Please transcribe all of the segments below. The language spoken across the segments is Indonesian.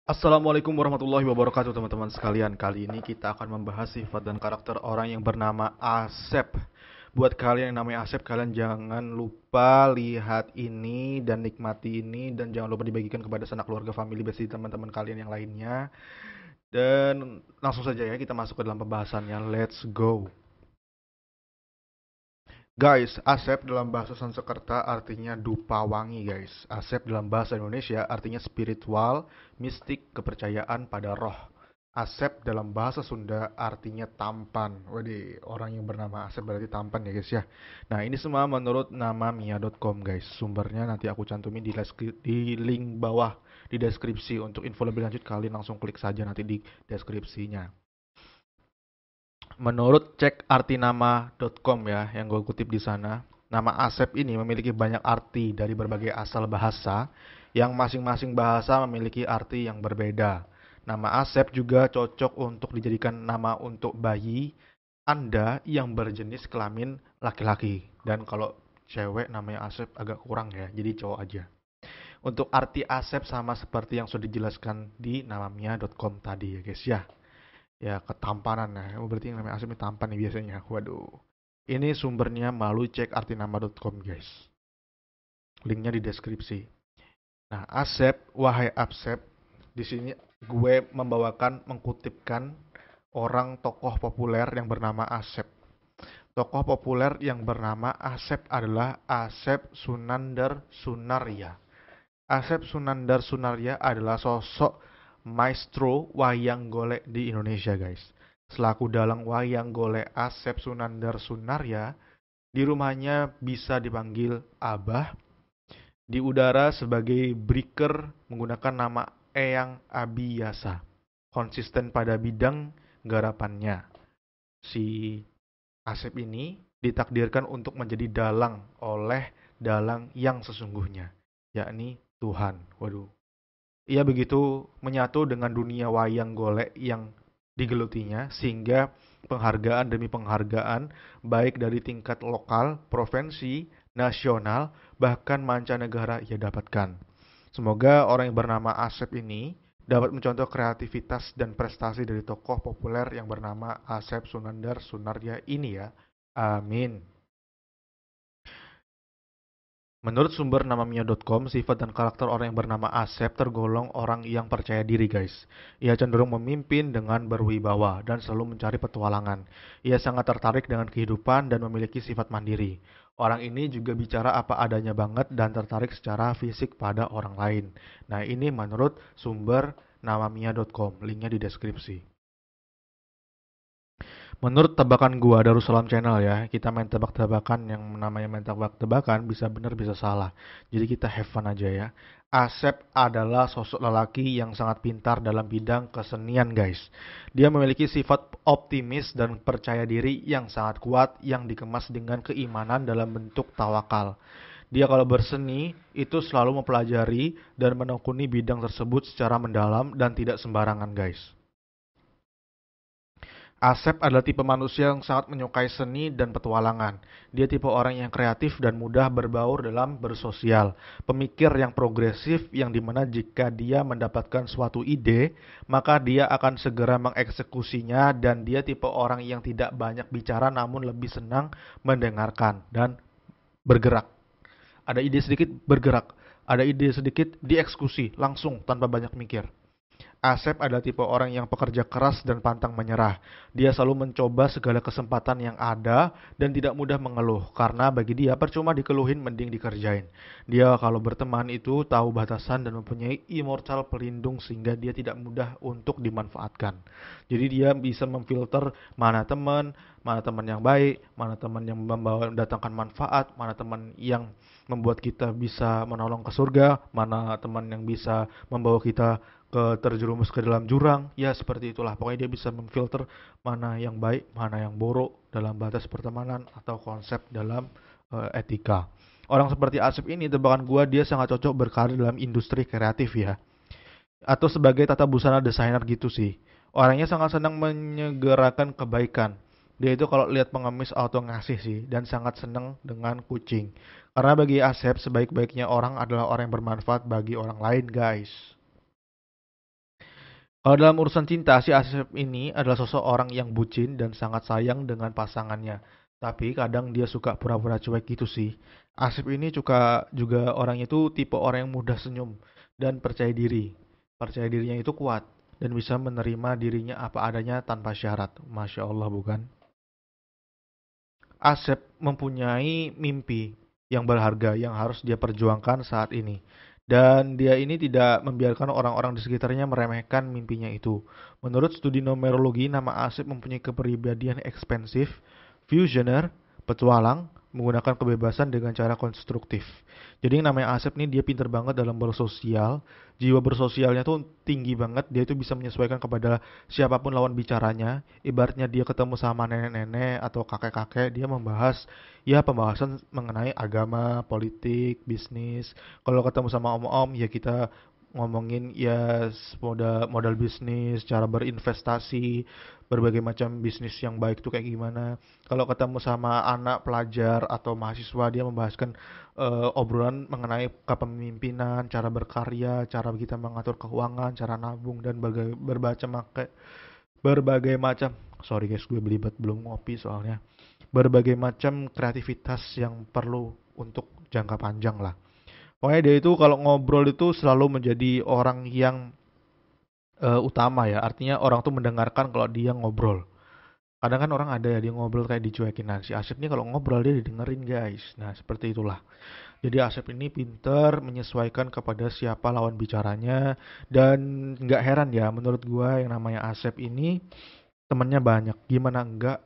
Assalamualaikum warahmatullahi wabarakatuh teman-teman sekalian. Kali ini kita akan membahas sifat dan karakter orang yang bernama Asep. Buat kalian yang namanya Asep, kalian jangan lupa lihat ini dan nikmati ini, dan jangan lupa dibagikan kepada sanak keluarga, family, bestie, teman-teman kalian yang lainnya. Dan langsung saja ya, kita masuk ke dalam pembahasannya. Let's go. Guys, Asep dalam bahasa Sanskerta artinya dupa wangi guys. Asep dalam bahasa Indonesia artinya spiritual, mistik, kepercayaan pada roh. Asep dalam bahasa Sunda artinya tampan. Waduh, orang yang bernama Asep berarti tampan ya guys ya. Nah, ini semua menurut nama mia.com guys. Sumbernya nanti aku cantumin di link bawah di deskripsi. Untuk info lebih lanjut kalian langsung klik saja nanti di deskripsinya. Menurut cekartinama.com ya, yang gue kutip di sana, nama Asep ini memiliki banyak arti dari berbagai asal bahasa, yang masing-masing bahasa memiliki arti yang berbeda. Nama Asep juga cocok untuk dijadikan nama untuk bayi Anda yang berjenis kelamin laki-laki. Dan kalau cewek namanya Asep agak kurang ya, jadi cowok aja. Untuk arti Asep sama seperti yang sudah dijelaskan di namamia.com tadi ya guys ya. Ya, ketampanan ya. Oh, berarti yang namanya Asep ini tampan nih biasanya. Waduh. Ini sumbernya melalui cekartinama.com guys. Linknya di deskripsi. Nah, Asep, wahai Asep, di sini gue mengkutipkan orang tokoh populer yang bernama Asep. Tokoh populer yang bernama Asep adalah Asep Sunandar Sunarya. Asep Sunandar Sunarya adalah sosok maestro wayang golek di Indonesia, guys. Selaku dalang wayang golek Asep Sunandar Sunarya, di rumahnya bisa dipanggil Abah, di udara sebagai breaker menggunakan nama Eyang Abiyasa. Konsisten pada bidang garapannya. Si Asep ini ditakdirkan untuk menjadi dalang oleh dalang yang sesungguhnya, yakni Tuhan. Waduh. Ia begitu menyatu dengan dunia wayang golek yang digelutinya sehingga penghargaan demi penghargaan baik dari tingkat lokal, provinsi, nasional, bahkan mancanegara ia dapatkan. Semoga orang yang bernama Asep ini dapat mencontoh kreativitas dan prestasi dari tokoh populer yang bernama Asep Sunandar Sunarya ini ya. Amin. Menurut sumber namamia.com, sifat dan karakter orang yang bernama Asep tergolong orang yang percaya diri guys. Ia cenderung memimpin dengan berwibawa dan selalu mencari petualangan. Ia sangat tertarik dengan kehidupan dan memiliki sifat mandiri. Orang ini juga bicara apa adanya banget dan tertarik secara fisik pada orang lain. Nah, ini menurut sumber namamia.com, linknya di deskripsi. Menurut tebakan gua Darussalam Channel ya, kita main tebak-tebakan, yang namanya main tebak-tebakan bisa benar bisa salah. Jadi kita have fun aja ya. Asep adalah sosok lelaki yang sangat pintar dalam bidang kesenian guys. Dia memiliki sifat optimis dan percaya diri yang sangat kuat yang dikemas dengan keimanan dalam bentuk tawakal. Dia kalau berseni itu selalu mempelajari dan menekuni bidang tersebut secara mendalam dan tidak sembarangan guys. Asep adalah tipe manusia yang sangat menyukai seni dan petualangan. Dia tipe orang yang kreatif dan mudah berbaur dalam bersosial. Pemikir yang progresif yang dimana jika dia mendapatkan suatu ide, maka dia akan segera mengeksekusinya, dan dia tipe orang yang tidak banyak bicara namun lebih senang mendengarkan dan bergerak. Ada ide sedikit bergerak, ada ide sedikit dieksekusi langsung tanpa banyak mikir. Asep adalah tipe orang yang pekerja keras dan pantang menyerah. Dia selalu mencoba segala kesempatan yang ada dan tidak mudah mengeluh, karena bagi dia percuma dikeluhin mending dikerjain. Dia kalau berteman itu tahu batasan dan mempunyai immortal pelindung sehingga dia tidak mudah untuk dimanfaatkan. Jadi dia bisa memfilter mana teman yang baik, mana teman yang membawa mendatangkan manfaat, mana teman yang membuat kita bisa menolong ke surga, mana teman yang bisa membawa kita terjerumus ke dalam jurang. Ya seperti itulah, pokoknya dia bisa memfilter mana yang baik, mana yang buruk dalam batas pertemanan atau konsep dalam etika. Orang seperti Asep ini, tebakan gua, dia sangat cocok berkarir dalam industri kreatif ya, atau sebagai tata busana desainer gitu sih. Orangnya sangat senang menyegerakan kebaikan. Dia itu kalau lihat pengemis auto ngasih sih, dan sangat senang dengan kucing. Karena bagi Asep, sebaik-baiknya orang adalah orang yang bermanfaat bagi orang lain guys. Kalau dalam urusan cinta, si Asep ini adalah sosok orang yang bucin dan sangat sayang dengan pasangannya. Tapi kadang dia suka pura-pura cuek gitu sih. Asep ini juga orang itu tipe orang yang mudah senyum dan percaya diri. Percaya dirinya itu kuat dan bisa menerima dirinya apa adanya tanpa syarat. Masya Allah bukan? Asep mempunyai mimpi yang berharga yang harus dia perjuangkan saat ini. Dan dia ini tidak membiarkan orang-orang di sekitarnya meremehkan mimpinya itu. Menurut studi numerologi, nama Asep mempunyai kepribadian ekspansif, visioner, petualang, menggunakan kebebasan dengan cara konstruktif. Jadi yang namanya Asep nih dia pinter banget dalam bersosial, jiwa bersosialnya tuh tinggi banget, dia itu bisa menyesuaikan kepada siapapun lawan bicaranya. Ibaratnya dia ketemu sama nenek-nenek atau kakek-kakek, dia membahas ya pembahasan mengenai agama, politik, bisnis. Kalau ketemu sama om-om ya kita ngomongin ya modal modal bisnis, cara berinvestasi, berbagai macam bisnis yang baik itu kayak gimana. Kalau ketemu sama anak pelajar atau mahasiswa dia membahaskan obrolan mengenai kepemimpinan, cara berkarya, cara kita mengatur keuangan, cara nabung dan berbagai macam sorry guys gue belibet belum ngopi soalnya berbagai macam kreativitas yang perlu untuk jangka panjang lah. Pokoknya dia itu kalau ngobrol itu selalu menjadi orang yang utama ya. Artinya orang tuh mendengarkan kalau dia ngobrol. Kadang kan orang ada ya dia ngobrol kayak dicuekin. Nah, si Asep ini kalau ngobrol dia didengerin guys. Nah, seperti itulah. Jadi Asep ini pinter menyesuaikan kepada siapa lawan bicaranya dan nggak heran ya menurut gua yang namanya Asep ini temennya banyak. Gimana enggak?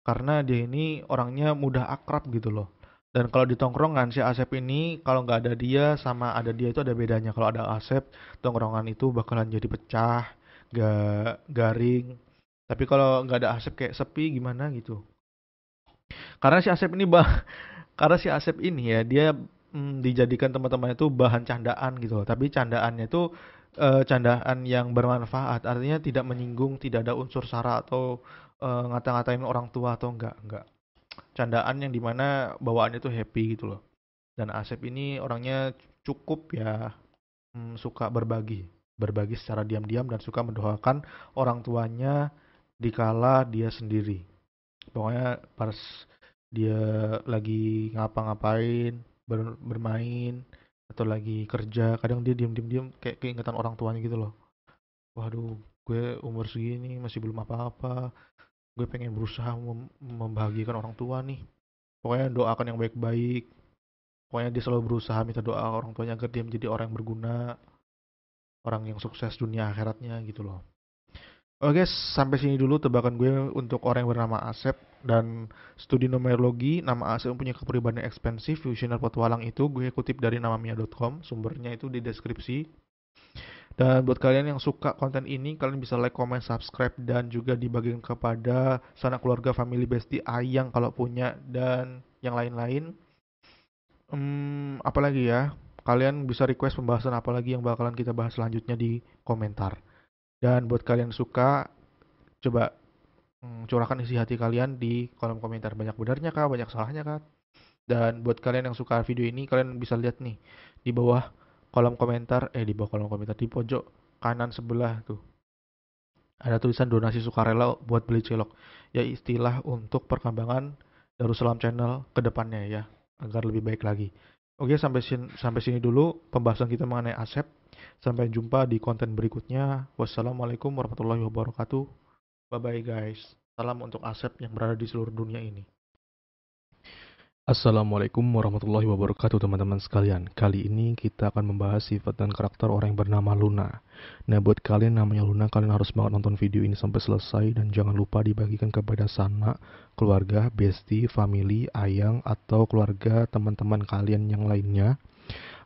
Karena dia ini orangnya mudah akrab gitu loh. Dan kalau di tongkrongan si Asep ini kalau nggak ada dia sama ada dia itu ada bedanya. Kalau ada Asep, tongkrongan itu bakalan jadi pecah, gak garing. Tapi kalau nggak ada Asep kayak sepi gimana gitu. Karena si Asep ini karena si Asep ini ya dia dijadikan teman-teman itu bahan candaan gitu loh. Tapi candaannya itu candaan yang bermanfaat. Artinya tidak menyinggung, tidak ada unsur sara atau ngata-ngatain orang tua atau enggak. Candaan yang dimana bawaannya tuh happy gitu loh. Dan Asep ini orangnya cukup ya suka berbagi secara diam-diam dan suka mendoakan orang tuanya dikala dia sendiri. Pokoknya pas dia lagi ngapa-ngapain, bermain atau lagi kerja, kadang dia diam-diam kayak keingetan orang tuanya gitu loh. Waduh, gue umur segini masih belum apa-apa. Gue pengen berusaha membahagiakan orang tua nih. Pokoknya doakan yang baik-baik. Pokoknya dia selalu berusaha minta doa orang tuanya agar dia menjadi orang yang berguna, orang yang sukses dunia akhiratnya gitu loh. Oke, sampai sini dulu tebakan gue untuk orang yang bernama Asep dan studi numerologi. Nama Asep punya kepribadian ekspansif, visioner petualang itu gue kutip dari namamia.com. Sumbernya itu di deskripsi. Dan buat kalian yang suka konten ini, kalian bisa like, comment, subscribe, dan juga dibagikan kepada sanak keluarga, family, bestie, ayang kalau punya, dan yang lain-lain. Apalagi ya, kalian bisa request pembahasan apalagi yang bakalan kita bahas selanjutnya di komentar. Dan buat kalian yang suka, coba curahkan isi hati kalian di kolom komentar. Banyak benarnya kah, banyak salahnya kah? Dan buat kalian yang suka video ini, kalian bisa lihat nih di bawah kolom komentar, di bawah kolom komentar di pojok kanan sebelah tuh ada tulisan donasi sukarela buat beli celok. Ya istilah untuk perkembangan Darussalam Channel ke depannya ya, agar lebih baik lagi. Oke, sampai sini dulu pembahasan kita mengenai Asep. Sampai jumpa di konten berikutnya. Wassalamualaikum warahmatullahi wabarakatuh. Bye bye guys. Salam untuk Asep yang berada di seluruh dunia ini. Assalamualaikum warahmatullahi wabarakatuh teman-teman sekalian. Kali ini kita akan membahas sifat dan karakter orang yang bernama Luna. Nah buat kalian namanya Luna, kalian harus banget nonton video ini sampai selesai. Dan jangan lupa dibagikan kepada sanak, keluarga, bestie, family, ayang, atau keluarga teman-teman kalian yang lainnya,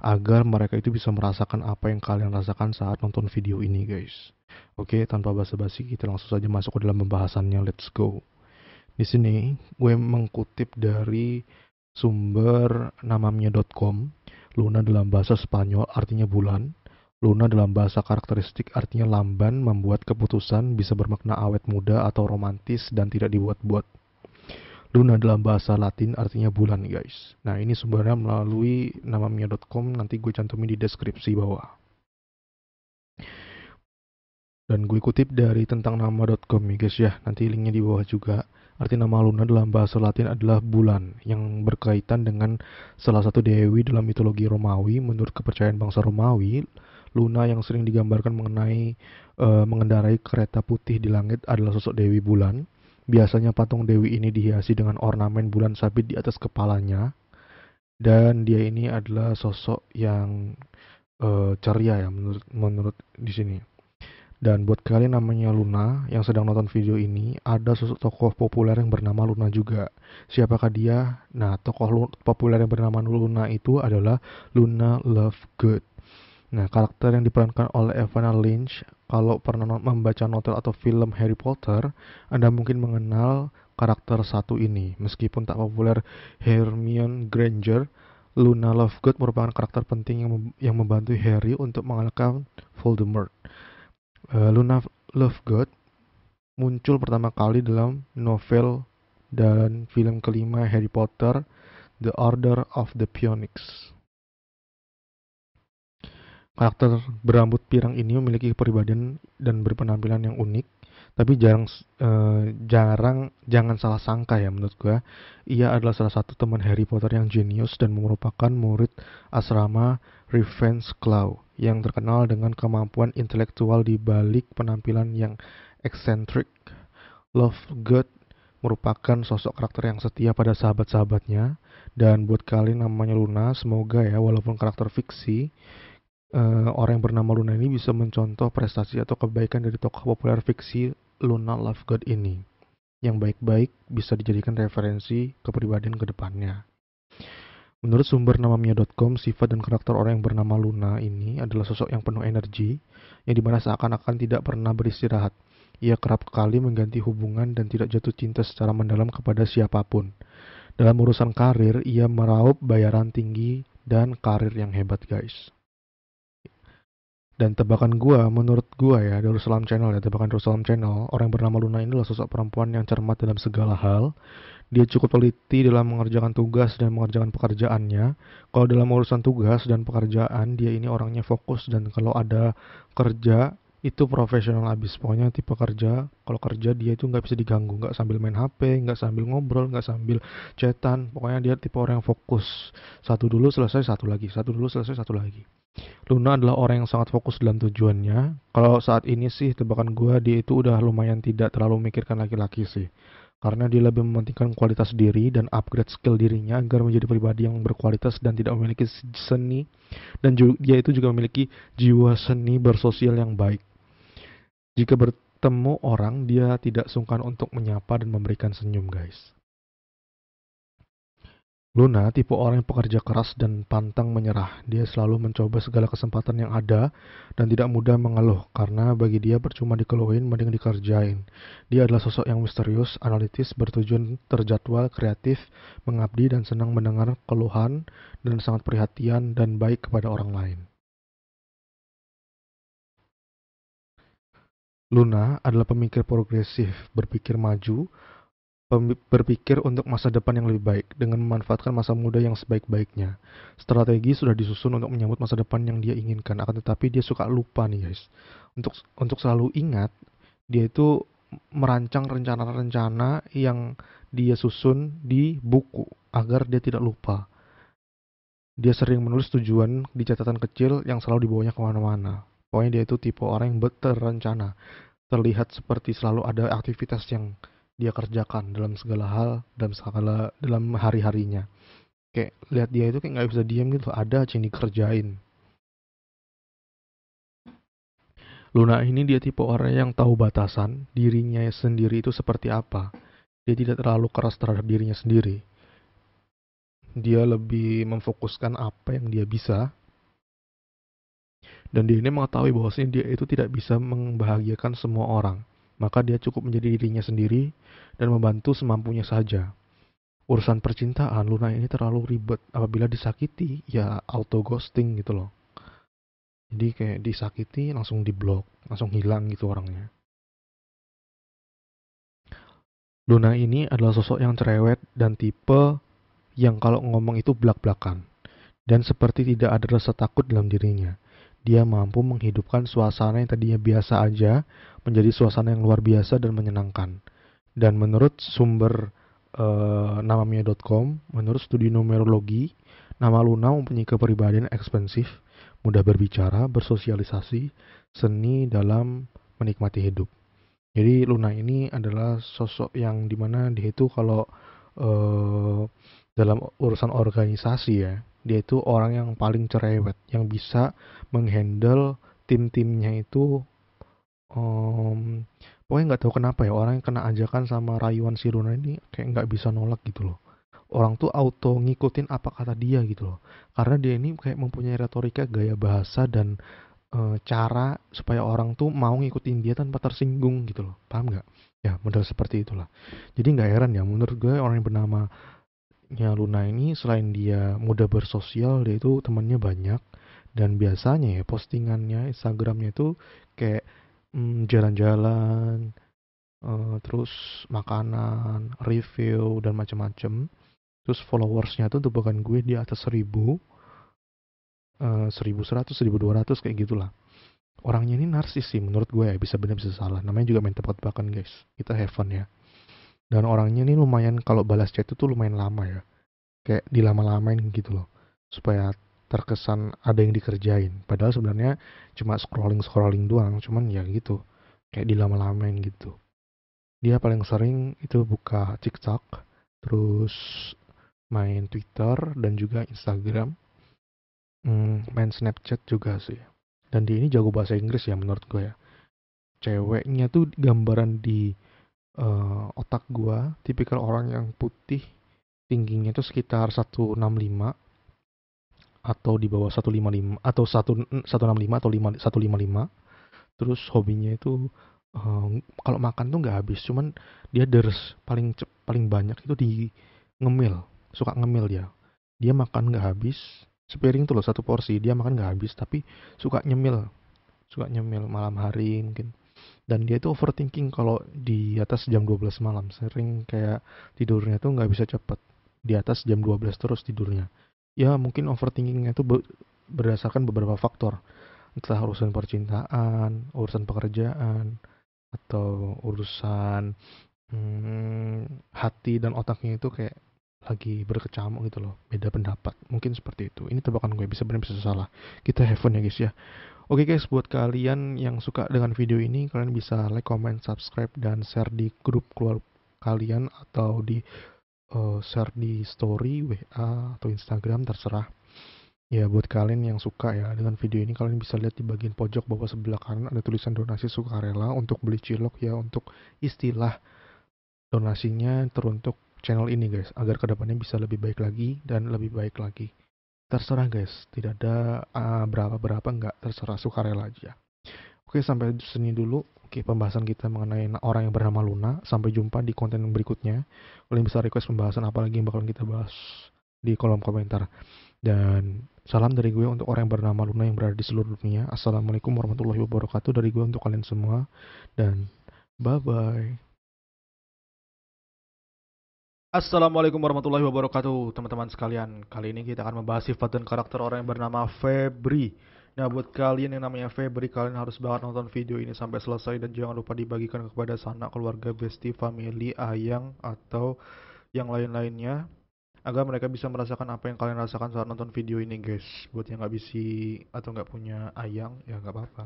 agar mereka itu bisa merasakan apa yang kalian rasakan saat nonton video ini guys. Oke, tanpa basa-basi kita langsung saja masuk ke dalam pembahasannya, let's go. Di sini gue mengutip dari sumber namamnya.com. Luna dalam bahasa Spanyol artinya bulan. Luna dalam bahasa karakteristik artinya lamban, membuat keputusan, bisa bermakna awet muda atau romantis dan tidak dibuat-buat. Luna dalam bahasa Latin artinya bulan guys. Nah ini sumbernya melalui namamnya.com, nanti gue cantumin di deskripsi bawah. Dan gue kutip dari tentangnama.com ya guys ya, nanti linknya di bawah juga. Arti nama Luna dalam bahasa Latin adalah bulan, yang berkaitan dengan salah satu dewi dalam mitologi Romawi. Menurut kepercayaan bangsa Romawi, Luna yang sering digambarkan mengendarai kereta putih di langit adalah sosok Dewi Bulan. Biasanya patung Dewi ini dihiasi dengan ornamen bulan sabit di atas kepalanya. Dan dia ini adalah sosok yang ceria ya menurut di sini. Dan buat kalian namanya Luna yang sedang nonton video ini, ada sosok tokoh populer yang bernama Luna juga. Siapakah dia? Nah, tokoh populer yang bernama Luna itu adalah Luna Lovegood. Nah, karakter yang diperankan oleh Evanna Lynch. Kalau pernah membaca novel atau film Harry Potter, Anda mungkin mengenal karakter satu ini. Meskipun tak populer Hermione Granger, Luna Lovegood merupakan karakter penting yang membantu Harry untuk mengalahkan Voldemort. Luna Lovegood muncul pertama kali dalam novel dan film kelima Harry Potter, The Order of the Phoenix. Karakter berambut pirang ini memiliki kepribadian dan berpenampilan yang unik, tapi jangan salah sangka ya menurut gue. Ia adalah salah satu teman Harry Potter yang jenius dan merupakan murid asrama Ravenclaw yang terkenal dengan kemampuan intelektual di balik penampilan yang eksentrik. Lovegood merupakan sosok karakter yang setia pada sahabat-sahabatnya, dan buat kalian namanya Luna, semoga ya walaupun karakter fiksi, orang yang bernama Luna ini bisa mencontoh prestasi atau kebaikan dari tokoh populer fiksi Luna Lovegood ini. Yang baik-baik bisa dijadikan referensi kepribadian ke depannya. Menurut sumber namamia.com, sifat dan karakter orang yang bernama Luna ini adalah sosok yang penuh energi, yang dimana seakan-akan tidak pernah beristirahat. Ia kerap kali mengganti hubungan dan tidak jatuh cinta secara mendalam kepada siapapun. Dalam urusan karir, ia meraup bayaran tinggi dan karir yang hebat guys. Dan tebakan gua, menurut gua ya, Darussalam Channel ya, tebakan Darussalam Channel, orang yang bernama Luna ini adalah sosok perempuan yang cermat dalam segala hal. Dia cukup teliti dalam mengerjakan tugas dan mengerjakan pekerjaannya. Kalau dalam urusan tugas dan pekerjaan, dia ini orangnya fokus, dan kalau ada kerja, itu profesional abis. Pokoknya tipe kerja, kalau kerja dia itu nggak bisa diganggu, nggak sambil main HP, nggak sambil ngobrol, nggak sambil chatan. Pokoknya dia tipe orang yang fokus. Satu dulu selesai, satu lagi. Satu dulu selesai, satu lagi. Luna adalah orang yang sangat fokus dalam tujuannya. Kalau saat ini sih tebakan gue, dia itu udah lumayan tidak terlalu memikirkan laki-laki sih. Karena dia lebih mementingkan kualitas diri dan upgrade skill dirinya agar menjadi pribadi yang berkualitas dan tidak memiliki seni. Dan dia itu juga memiliki jiwa seni bersosial yang baik. Jika bertemu orang, dia tidak sungkan untuk menyapa dan memberikan senyum guys. Luna tipe orang yang pekerja keras dan pantang menyerah. Dia selalu mencoba segala kesempatan yang ada dan tidak mudah mengeluh, karena bagi dia percuma dikeluhin mending dikerjain. Dia adalah sosok yang misterius, analitis, bertujuan terjadwal, kreatif, mengabdi dan senang mendengar keluhan, dan sangat perhatian dan baik kepada orang lain. Luna adalah pemikir progresif, berpikir maju, berpikir untuk masa depan yang lebih baik dengan memanfaatkan masa muda yang sebaik-baiknya. Strategi sudah disusun untuk menyambut masa depan yang dia inginkan, akan tetapi dia suka lupa nih guys. Untuk selalu ingat, dia itu merancang rencana-rencana yang dia susun di buku agar dia tidak lupa. Dia sering menulis tujuan di catatan kecil yang selalu dibawanya kemana-mana. Pokoknya dia itu tipe orang yang terencana. Terlihat seperti selalu ada aktivitas yang dia kerjakan dalam segala hal, dalam hari-harinya. Kayak lihat dia itu kayak nggak bisa diam gitu, ada aja yang dikerjain. Luna ini dia tipe orang yang tahu batasan dirinya sendiri itu seperti apa. Dia tidak terlalu keras terhadap dirinya sendiri. Dia lebih memfokuskan apa yang dia bisa. Dan dia ini mengetahui bahwasanya dia itu tidak bisa membahagiakan semua orang. Maka dia cukup menjadi dirinya sendiri dan membantu semampunya saja. Urusan percintaan, Luna ini terlalu ribet. Apabila disakiti, ya auto ghosting gitu loh. Jadi kayak disakiti langsung diblok, langsung hilang gitu orangnya. Luna ini adalah sosok yang cerewet dan tipe yang kalau ngomong itu blak-blakan. Dan seperti tidak ada rasa takut dalam dirinya. Dia mampu menghidupkan suasana yang tadinya biasa aja menjadi suasana yang luar biasa dan menyenangkan. Dan menurut sumber namamia.com, menurut studi numerologi, nama Luna mempunyai kepribadian ekspansif, mudah berbicara, bersosialisasi, seni dalam menikmati hidup. Jadi Luna ini adalah sosok yang dimana dia itu kalau eh, dalam urusan organisasi ya, dia itu orang yang paling cerewet, yang bisa menghandle tim-timnya itu. Pokoknya nggak tahu kenapa ya orang yang kena ajakan sama rayuan si Luna ini kayak nggak bisa nolak gitu loh. Orang tuh auto ngikutin apa kata dia gitu loh. Karena dia ini kayak mempunyai retorika, gaya bahasa dan cara supaya orang tuh mau ngikutin dia tanpa tersinggung gitu loh. Paham nggak? Ya, model seperti itulah. Jadi nggak heran ya, menurut gue orang yang bernama Luna ini selain dia mudah bersosial, dia itu temannya banyak dan biasanya ya postingannya Instagramnya itu kayak jalan-jalan, terus makanan, review dan macam-macam. Terus followersnya tuh bukan gue di atas 1000, 1100, 1200 kayak gitulah. Orangnya ini narsis sih menurut gue ya, bisa benar bisa salah. Namanya juga main tebak-tebakan guys. Kita have fun ya. Dan orangnya ini lumayan kalau balas chat itu tuh lumayan lama ya. Kayak dilama-lamain gitu loh. Supaya terkesan ada yang dikerjain. Padahal sebenarnya cuma scrolling-scrolling doang. Cuman ya gitu. Kayak dilama-lamain gitu. Dia paling sering itu buka TikTok, terus main Twitter dan juga Instagram, main Snapchat juga sih. Dan dia ini jago bahasa Inggris ya menurut gue ya. Ceweknya tuh gambaran di otak gua, tipikal orang yang putih, tingginya tuh sekitar 165 atau di bawah 155 atau 165 atau 155. Terus hobinya itu kalau makan tuh nggak habis, cuman dia deres paling banyak itu di ngemil, suka ngemil dia. Dia makan nggak habis, sepiring tuh loh satu porsi, dia makan nggak habis tapi suka nyemil malam hari mungkin. Dan dia itu overthinking kalau di atas jam 12 malam, sering kayak tidurnya tuh nggak bisa cepet, di atas jam 12 terus tidurnya. Ya mungkin overthinkingnya itu berdasarkan beberapa faktor, entah urusan percintaan, urusan pekerjaan, atau urusan hati dan otaknya itu kayak lagi berkecamuk gitu loh, beda pendapat, mungkin seperti itu. Ini tebakan gue, bisa benar bisa salah. Kita have fun ya guys ya. Oke guys, buat kalian yang suka dengan video ini, kalian bisa like, comment, subscribe, dan share di grup keluarga kalian atau di share di story, WA, atau Instagram, terserah. Ya buat kalian yang suka ya dengan video ini, kalian bisa lihat di bagian pojok bawah sebelah kanan ada tulisan donasi sukarela untuk beli cilok ya, untuk istilah donasinya teruntuk channel ini guys, agar kedepannya bisa lebih baik lagi dan lebih baik lagi. Terserah guys, tidak ada berapa-berapa, enggak, terserah sukarela aja. Oke, sampai sini dulu. Oke, pembahasan kita mengenai orang yang bernama Luna. Sampai jumpa di konten berikutnya. Kalian bisa request pembahasan apa lagi yang bakalan kita bahas di kolom komentar. Dan salam dari gue untuk orang yang bernama Luna yang berada di seluruh dunia. Assalamualaikum warahmatullahi wabarakatuh dari gue untuk kalian semua. Dan bye-bye. Assalamualaikum warahmatullahi wabarakatuh, teman-teman sekalian. Kali ini kita akan membahas sifat dan karakter orang yang bernama Febri. Nah, buat kalian yang namanya Febri, kalian harus banget nonton video ini sampai selesai dan jangan lupa dibagikan kepada sanak keluarga, bestie, family, ayang, atau yang lain-lainnya agar mereka bisa merasakan apa yang kalian rasakan saat nonton video ini, guys. Buat yang nggak bisa atau nggak punya ayang, ya nggak apa-apa.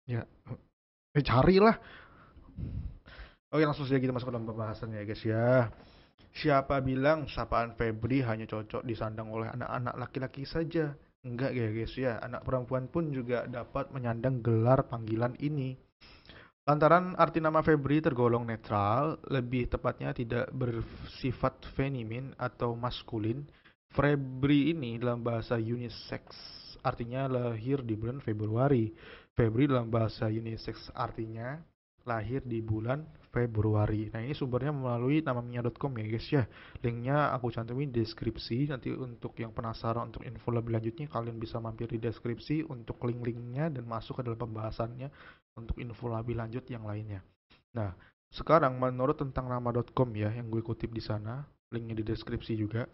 Ya, carilah. Oke, langsung saja kita masuk ke dalam pembahasannya ya guys ya. Siapa bilang sapaan Febri hanya cocok disandang oleh anak-anak laki-laki saja? Enggak ya guys ya, anak perempuan pun juga dapat menyandang gelar panggilan ini. Lantaran arti nama Febri tergolong netral, lebih tepatnya tidak bersifat feminim atau maskulin. Febri ini dalam bahasa unisex, artinya lahir di bulan Februari. Febri dalam bahasa unisex artinya lahir di bulan Februari. Nah, ini sumbernya melalui namamia.com ya guys ya. Linknya aku cantumin di deskripsi. Nanti untuk yang penasaran untuk info lebih lanjutnya, kalian bisa mampir di deskripsi untuk link-linknya dan masuk ke dalam pembahasannya untuk info lebih lanjut yang lainnya. Nah, sekarang menurut tentang nama.com ya, yang gue kutip di sana, linknya di deskripsi juga.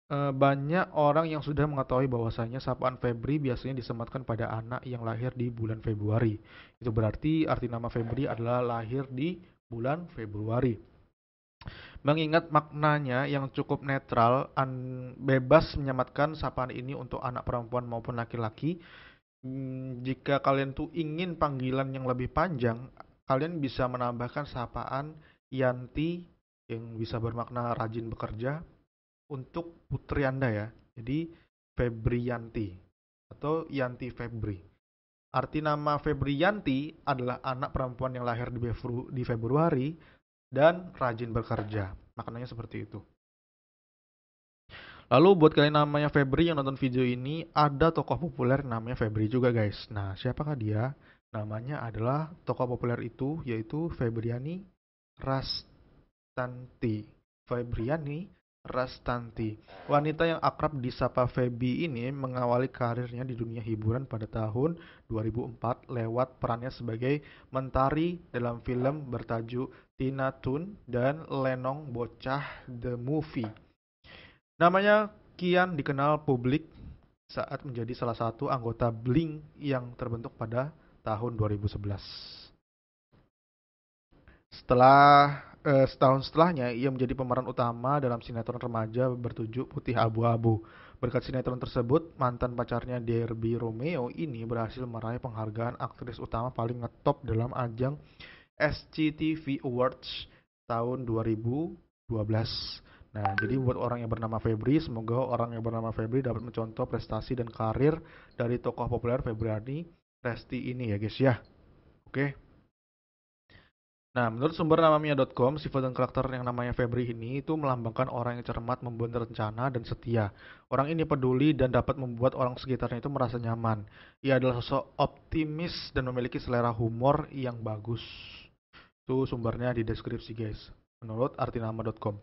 Banyak orang yang sudah mengetahui bahwasanya sapaan Febri biasanya disematkan pada anak yang lahir di bulan Februari. Itu berarti arti nama Febri adalah lahir di bulan Februari. Mengingat maknanya yang cukup netral, bebas menyematkan sapaan ini untuk anak perempuan maupun laki-laki. Jika kalian tuh ingin panggilan yang lebih panjang, kalian bisa menambahkan sapaan Yanti yang bisa bermakna rajin bekerja untuk putri Anda ya. Jadi Febrianti atau Yanti Febri. Arti nama Febrianti adalah anak perempuan yang lahir di Februari dan rajin bekerja. Maknanya seperti itu. Lalu buat kalian namanya Febri yang nonton video ini, ada tokoh populer namanya Febri juga guys. Nah, siapakah dia? Namanya adalah tokoh populer itu yaitu Febriani Rastanti. Febriani Rastanti. Wanita yang akrab disapa Feby ini mengawali karirnya di dunia hiburan pada tahun 2004 lewat perannya sebagai mentari dalam film bertajuk Tina Toon dan Lenong Bocah The Movie. Namanya kian dikenal publik saat menjadi salah satu anggota Blink yang terbentuk pada tahun 2011. Setahun setelahnya, ia menjadi pemeran utama dalam sinetron remaja bertajuk Putih Abu-Abu. Berkat sinetron tersebut, mantan pacarnya Derby Romeo ini berhasil meraih penghargaan aktris utama paling ngetop dalam ajang SCTV Awards tahun 2012. Nah, jadi buat orang yang bernama Febri, semoga orang yang bernama Febri dapat mencontoh prestasi dan karir dari tokoh populer Febriani Resti ini ya guys ya. Oke. Nah, menurut sumber namamia.com, sifat dan karakter yang namanya Febri ini itu melambangkan orang yang cermat, membuat rencana, dan setia. Orang ini peduli dan dapat membuat orang sekitarnya itu merasa nyaman. Ia adalah sosok optimis dan memiliki selera humor yang bagus. Itu sumbernya di deskripsi guys, menurut artinama.com.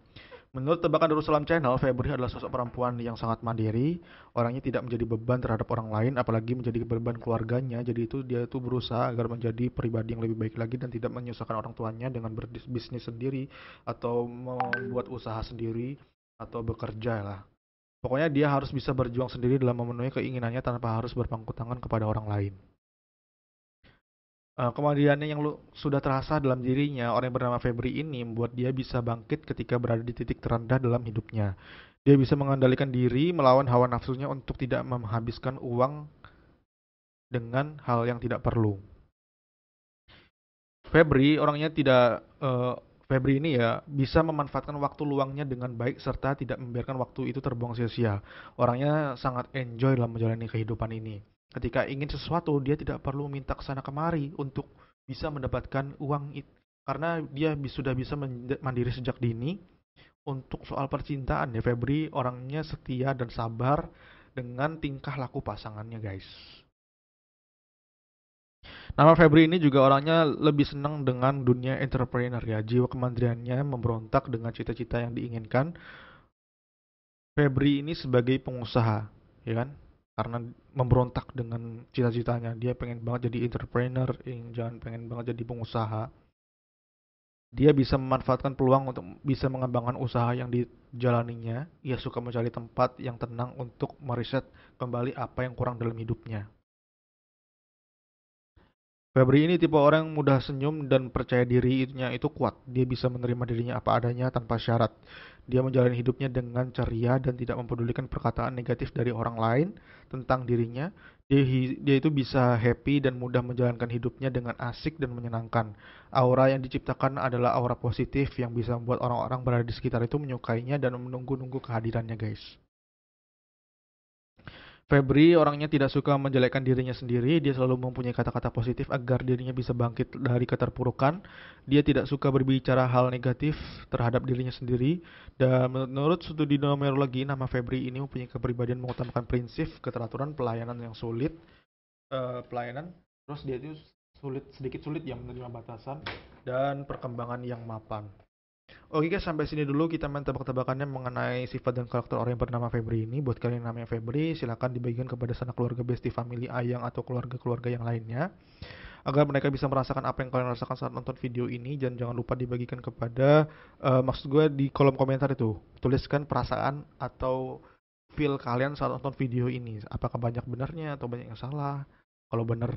Menurut tebakan Darussalam Channel, Febri adalah sosok perempuan yang sangat mandiri. Orangnya tidak menjadi beban terhadap orang lain, apalagi menjadi beban keluarganya. Jadi dia itu berusaha agar menjadi pribadi yang lebih baik lagi dan tidak menyusahkan orang tuanya dengan berbisnis sendiri atau membuat usaha sendiri atau bekerja lah. Pokoknya dia harus bisa berjuang sendiri dalam memenuhi keinginannya tanpa harus berpangku tangan kepada orang lain. Kemandiriannya yang sudah terasa dalam dirinya, orang yang bernama Febri ini membuat dia bisa bangkit ketika berada di titik terendah dalam hidupnya. Dia bisa mengendalikan diri, melawan hawa nafsunya untuk tidak menghabiskan uang dengan hal yang tidak perlu. Febri ini ya bisa memanfaatkan waktu luangnya dengan baik serta tidak membiarkan waktu itu terbuang sia-sia. Orangnya sangat enjoy dalam menjalani kehidupan ini. Ketika ingin sesuatu, dia tidak perlu minta kesana kemari untuk bisa mendapatkan uang itu. Karena dia sudah bisa mandiri sejak dini. Untuk soal percintaan ya, Febri orangnya setia dan sabar dengan tingkah laku pasangannya guys. Nama Febri ini juga orangnya lebih senang dengan dunia entrepreneur ya. Jiwa kemandiriannya memberontak dengan cita-cita yang diinginkan. Febri ini sebagai pengusaha, ya kan? Karena memberontak dengan cita-citanya, dia pengen banget jadi entrepreneur, jangan pengen banget jadi pengusaha. Dia bisa memanfaatkan peluang untuk bisa mengembangkan usaha yang dijalaninya. Ia suka mencari tempat yang tenang untuk meriset kembali apa yang kurang dalam hidupnya. Febri ini tipe orang yang mudah senyum dan percaya dirinya itu kuat. Dia bisa menerima dirinya apa adanya tanpa syarat. Dia menjalani hidupnya dengan ceria dan tidak mempedulikan perkataan negatif dari orang lain tentang dirinya. Dia itu bisa happy dan mudah menjalankan hidupnya dengan asik dan menyenangkan. Aura yang diciptakan adalah aura positif yang bisa membuat orang-orang berada di sekitar itu menyukainya dan menunggu-nunggu kehadirannya guys. Febri orangnya tidak suka menjelekkan dirinya sendiri, dia selalu mempunyai kata-kata positif agar dirinya bisa bangkit dari keterpurukan. Dia tidak suka berbicara hal negatif terhadap dirinya sendiri. Dan menurut studi numerologi, nama Febri ini mempunyai kepribadian mengutamakan prinsip, keteraturan, pelayanan yang sulit, terus dia itu sedikit sulit yang menerima batasan dan perkembangan yang mapan. Oke guys, sampai sini dulu kita main tebak-tebakannya mengenai sifat dan karakter orang yang bernama Febri ini. Buat kalian yang namanya Febri, silahkan dibagikan kepada sanak keluarga, bestie, family, ayang, atau keluarga-keluarga yang lainnya. Agar mereka bisa merasakan apa yang kalian rasakan saat nonton video ini. Dan jangan lupa dibagikan kepada, maksud gue di kolom komentar itu. Tuliskan perasaan atau feel kalian saat nonton video ini. Apakah banyak benarnya atau banyak yang salah? Kalau benar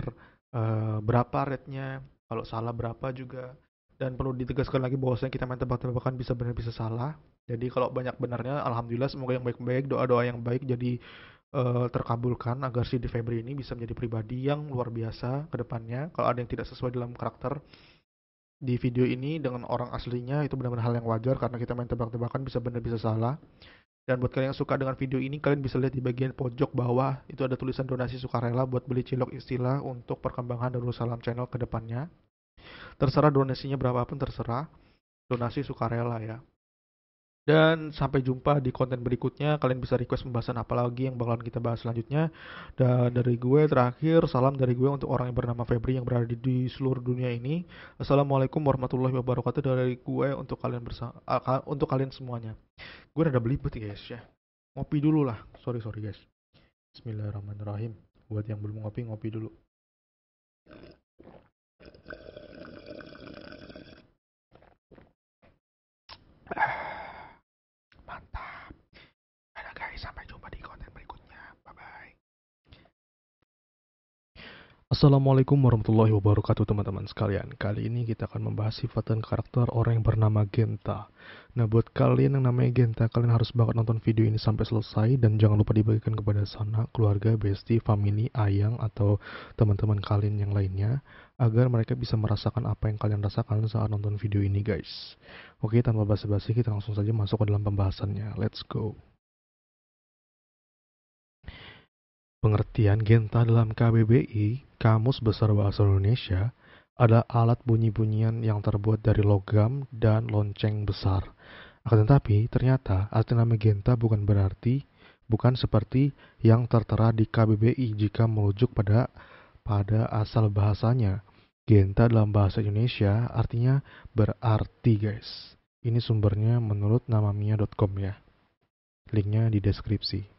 berapa rate-nya? Kalau salah berapa juga? Dan perlu ditegaskan lagi bahwasanya kita main tebak-tebakan bisa benar bisa salah. Jadi kalau banyak benarnya, alhamdulillah, semoga yang baik-baik, doa-doa yang baik jadi terkabulkan agar si De Febri ini bisa menjadi pribadi yang luar biasa ke depannya. Kalau ada yang tidak sesuai dalam karakter di video ini dengan orang aslinya, itu benar-benar hal yang wajar karena kita main tebak-tebakan bisa benar bisa salah. Dan buat kalian yang suka dengan video ini, kalian bisa lihat di bagian pojok bawah itu ada tulisan donasi sukarela buat beli cilok istilah untuk perkembangan Darussalam Channel ke depannya. Terserah donasinya berapapun, terserah, donasi sukarela ya. Dan sampai jumpa di konten berikutnya. Kalian bisa request pembahasan apa lagi yang bakalan kita bahas selanjutnya. Dan dari gue terakhir, salam dari gue untuk orang yang bernama Febri yang berada di seluruh dunia ini. Assalamualaikum warahmatullahi wabarakatuh dari gue untuk kalian untuk kalian semuanya. Gue rada belibet guys ya. Ngopi dulu lah. Sorry guys. Bismillahirrahmanirrahim. Buat yang belum ngopi, ngopi dulu. Mantap. Dadah guys, sampai jumpa di konten berikutnya. Bye-bye. Assalamualaikum warahmatullahi wabarakatuh teman-teman sekalian. Kali ini kita akan membahas sifat dan karakter orang yang bernama Genta. Nah, buat kalian yang namanya Genta, kalian harus banget nonton video ini sampai selesai. Dan jangan lupa dibagikan kepada sanak, keluarga, bestie, family, ayang, atau teman-teman kalian yang lainnya, agar mereka bisa merasakan apa yang kalian rasakan saat nonton video ini guys. Oke, tanpa basa-basi kita langsung saja masuk ke dalam pembahasannya. Let's go. Pengertian Genta dalam KBBI, Kamus Besar Bahasa Indonesia, adalah alat bunyi-bunyian yang terbuat dari logam dan lonceng besar. Akan tetapi, ternyata arti nama Genta bukan seperti yang tertera di KBBI jika merujuk pada asal bahasanya. Genta dalam bahasa Indonesia artinya berarti guys. Ini sumbernya menurut namamia.com ya. Linknya di deskripsi.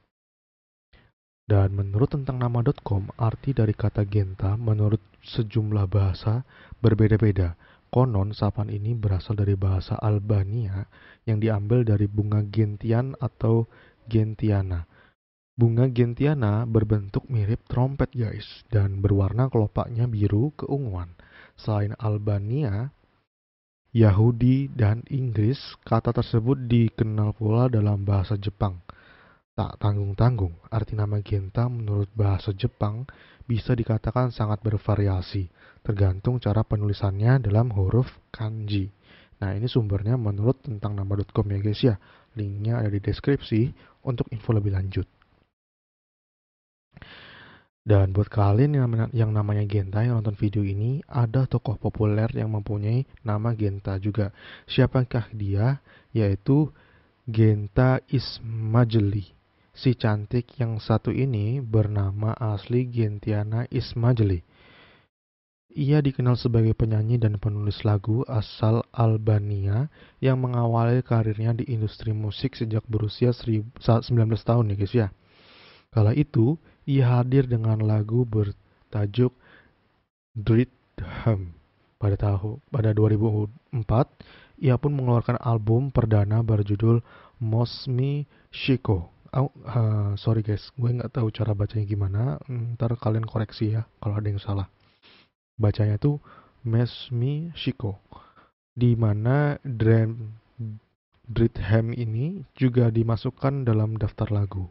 Dan menurut tentang nama.com, arti dari kata Genta menurut sejumlah bahasa berbeda-beda. Konon, sapaan ini berasal dari bahasa Albania yang diambil dari bunga gentian atau gentiana. Bunga gentiana berbentuk mirip trompet guys, dan berwarna kelopaknya biru keunguan. Selain Albania, Yahudi, dan Inggris, kata tersebut dikenal pula dalam bahasa Jepang. Tak tanggung-tanggung, arti nama Genta menurut bahasa Jepang bisa dikatakan sangat bervariasi, tergantung cara penulisannya dalam huruf kanji. Nah, ini sumbernya menurut tentang nama.com ya guys ya. Linknya ada di deskripsi untuk info lebih lanjut. Dan buat kalian yang namanya Genta yang nonton video ini, ada tokoh populer yang mempunyai nama Genta juga. Siapakah dia? Yaitu Genta Ismajli. Si cantik yang satu ini bernama asli Gentiana Ismajli. Ia dikenal sebagai penyanyi dan penulis lagu asal Albania yang mengawali karirnya di industri musik sejak berusia 19 tahun ya guys ya. Kala itu, ia hadir dengan lagu bertajuk Dritham. Pada 2004, ia pun mengeluarkan album perdana berjudul Mosmi Shiko. Sorry guys, gue nggak tahu cara bacanya gimana. Ntar kalian koreksi ya kalau ada yang salah. Bacanya tuh Mosmi Shiko, di mana Dritham ini juga dimasukkan dalam daftar lagu.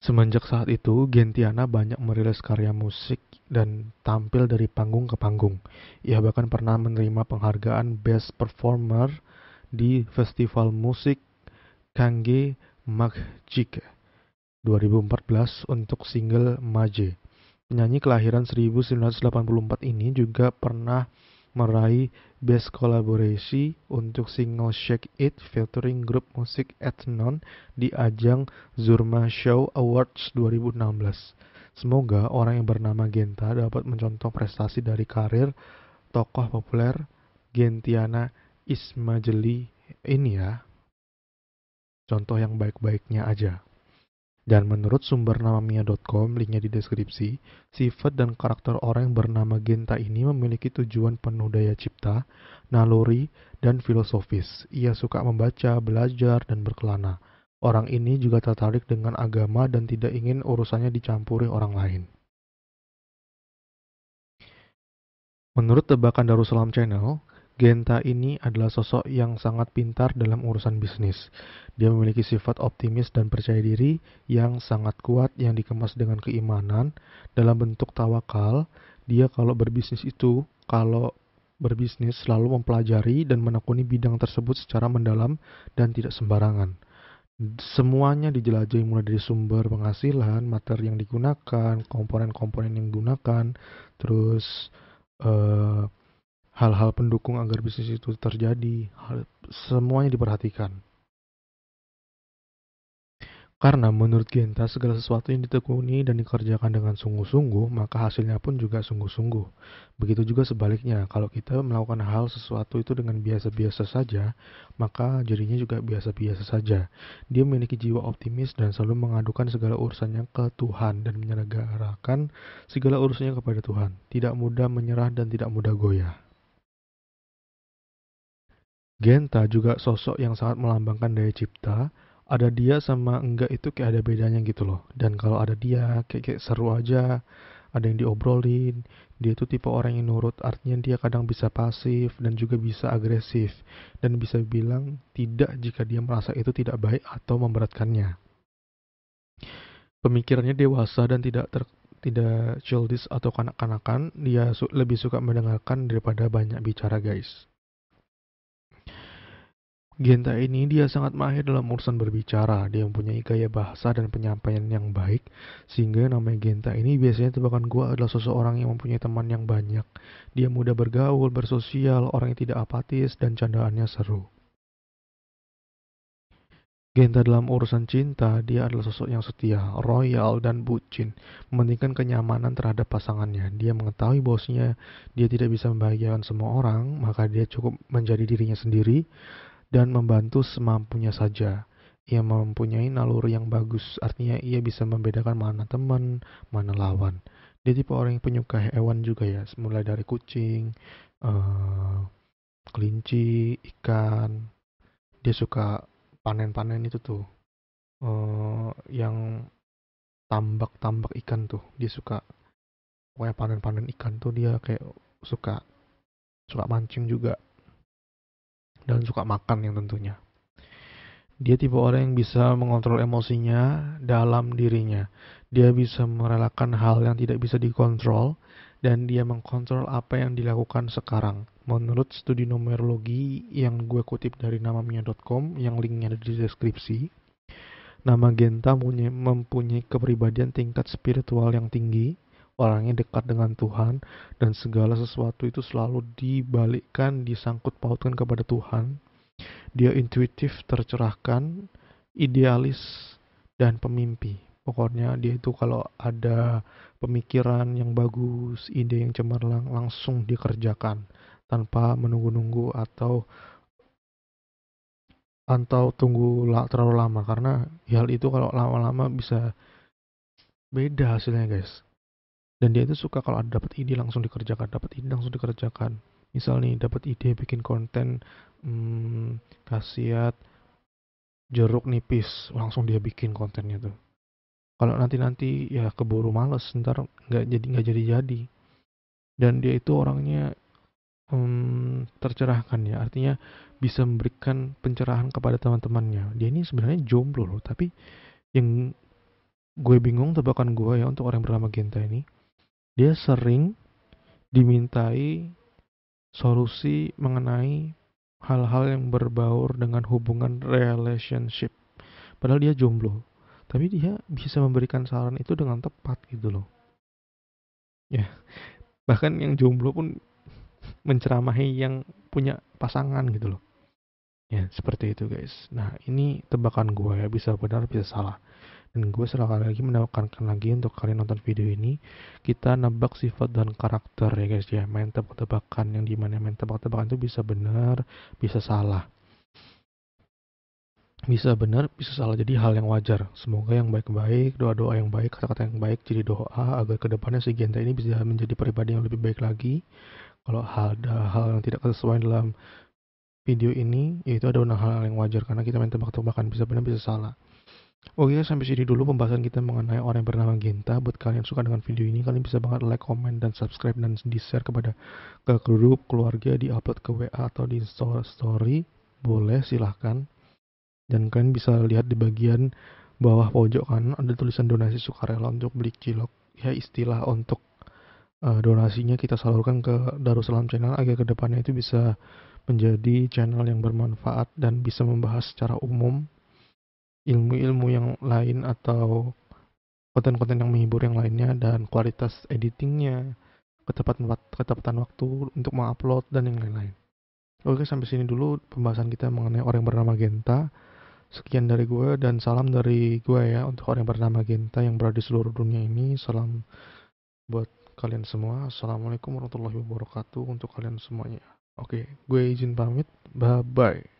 Semenjak saat itu, Gentiana banyak merilis karya musik dan tampil dari panggung ke panggung. Ia bahkan pernah menerima penghargaan Best Performer di Festival Musik Kange Magicke 2014 untuk single Maje. Penyanyi kelahiran 1984 ini juga pernah meraih Best Collaboration untuk single Shake It featuring grup musik Ethnon di ajang Zurma Show Awards 2016. Semoga orang yang bernama Genta dapat mencontoh prestasi dari karir tokoh populer Gentiana Ismajli ini ya. Contoh yang baik-baiknya aja. Dan menurut sumber namamia.com, linknya di deskripsi, sifat dan karakter orang yang bernama Genta ini memiliki tujuan penuh daya cipta, naluri, dan filosofis. Ia suka membaca, belajar, dan berkelana. Orang ini juga tertarik dengan agama dan tidak ingin urusannya dicampuri orang lain. Menurut tebakan Darussalam Channel, Genta ini adalah sosok yang sangat pintar dalam urusan bisnis. Dia memiliki sifat optimis dan percaya diri yang sangat kuat yang dikemas dengan keimanan dalam bentuk tawakal. Dia kalau berbisnis selalu mempelajari dan menekuni bidang tersebut secara mendalam dan tidak sembarangan. Semuanya dijelajahi mulai dari sumber penghasilan, materi yang digunakan, komponen-komponen yang digunakan, terus eh, hal-hal pendukung agar bisnis itu terjadi, semuanya diperhatikan. Karena menurut Genta segala sesuatu yang ditekuni dan dikerjakan dengan sungguh-sungguh, maka hasilnya pun juga sungguh-sungguh. Begitu juga sebaliknya, kalau kita melakukan hal sesuatu itu dengan biasa-biasa saja, maka jadinya juga biasa-biasa saja. Dia memiliki jiwa optimis dan selalu mengadukan segala urusannya ke Tuhan dan menyelenggarakan segala urusannya kepada Tuhan. Tidak mudah menyerah dan tidak mudah goyah. Genta juga sosok yang sangat melambangkan daya cipta. Ada dia sama enggak itu kayak ada bedanya gitu loh. Dan kalau ada dia kayak seru aja, ada yang diobrolin. Dia tuh tipe orang yang nurut, artinya dia kadang bisa pasif dan juga bisa agresif. Dan bisa bilang tidak jika dia merasa itu tidak baik atau memberatkannya. Pemikirannya dewasa dan tidak childish atau kanak-kanakan. Dia lebih suka mendengarkan daripada banyak bicara, guys. Genta ini dia sangat mahir dalam urusan berbicara. Dia mempunyai gaya bahasa dan penyampaian yang baik, sehingga namanya Genta ini biasanya tebakan gua adalah seseorang yang mempunyai teman yang banyak. Dia mudah bergaul, bersosial, orang yang tidak apatis, dan candaannya seru. Genta dalam urusan cinta, dia adalah sosok yang setia, royal, dan bucin, mementingkan kenyamanan terhadap pasangannya. Dia mengetahui bosnya, dia tidak bisa membahagiakan semua orang, maka dia cukup menjadi dirinya sendiri, dan membantu semampunya saja. Ia mempunyai naluri yang bagus, artinya ia bisa membedakan mana teman, mana lawan. Dia tipe orang yang penyuka hewan juga ya, mulai dari kucing, kelinci, ikan. Dia suka panen-panen itu tuh, yang tambak-tambak ikan tuh. Dia suka, pokoknya panen-panen ikan tuh dia kayak suka mancing juga. Dan suka makan yang tentunya. Dia tipe orang yang bisa mengontrol emosinya dalam dirinya. Dia bisa merelakan hal yang tidak bisa dikontrol dan dia mengkontrol apa yang dilakukan sekarang. Menurut studi numerologi yang gue kutip dari namamia.com yang linknya ada di deskripsi, nama Genta mempunyai kepribadian tingkat spiritual yang tinggi, orangnya dekat dengan Tuhan, dan segala sesuatu itu selalu dibalikkan, disangkut pautkan kepada Tuhan. Dia intuitif, tercerahkan, idealis, dan pemimpi. Pokoknya dia itu kalau ada pemikiran yang bagus, ide yang cemerlang, langsung dikerjakan tanpa menunggu-nunggu atau tunggu terlalu lama, karena hal itu kalau lama-lama bisa beda hasilnya, guys. Dan dia itu suka kalau ada dapat ide langsung dikerjakan. Misal nih dapat ide bikin konten khasiat jeruk nipis, langsung dia bikin kontennya tuh. Kalau nanti ya keburu males, ntar nggak jadi. Dan dia itu orangnya tercerahkan ya, artinya bisa memberikan pencerahan kepada teman-temannya. Dia ini sebenarnya jomblo loh, tapi yang gue bingung tebakan gue ya untuk orang bernama Genta ini, dia sering dimintai solusi mengenai hal-hal yang berbaur dengan hubungan relationship. Padahal dia jomblo, tapi dia bisa memberikan saran itu dengan tepat gitu loh. Ya, bahkan yang jomblo pun menceramahi yang punya pasangan gitu loh. Ya, seperti itu guys. Nah, ini tebakan gue ya, bisa benar bisa salah. Dan gue sekali lagi menekankan lagi untuk kalian nonton video ini, kita nebak sifat dan karakter ya guys ya, main tebak-tebakan, yang dimana main tebak-tebakan itu bisa benar bisa salah, jadi hal yang wajar. Semoga yang baik-baik, doa-doa yang baik, kata-kata yang baik jadi doa agar kedepannya si Genta ini bisa menjadi pribadi yang lebih baik lagi. Kalau ada hal yang tidak sesuai dalam video ini, yaitu ada hal yang wajar karena kita main tebak-tebakan, bisa benar bisa salah. Oke, sampai sini dulu pembahasan kita mengenai orang yang bernama Genta. Buat kalian yang suka dengan video ini, kalian bisa banget like, comment, dan subscribe, dan di-share ke grup keluarga, di-upload ke WA atau di story. Boleh, silahkan. Dan kalian bisa lihat di bagian bawah pojok kanan ada tulisan donasi sukarela untuk beli cilok. Ya, istilah untuk donasinya kita salurkan ke Darussalam Channel agar kedepannya itu bisa menjadi channel yang bermanfaat dan bisa membahas secara umum ilmu-ilmu yang lain atau konten-konten yang menghibur yang lainnya, dan kualitas editingnya, ketepatan waktu untuk mengupload, dan yang lain-lain. Oke, sampai sini dulu pembahasan kita mengenai orang yang bernama Genta. Sekian dari gue, dan salam dari gue ya untuk orang yang bernama Genta yang berada di seluruh dunia ini. Salam buat kalian semua. Assalamualaikum warahmatullahi wabarakatuh untuk kalian semuanya. Oke, gue izin pamit. Bye-bye.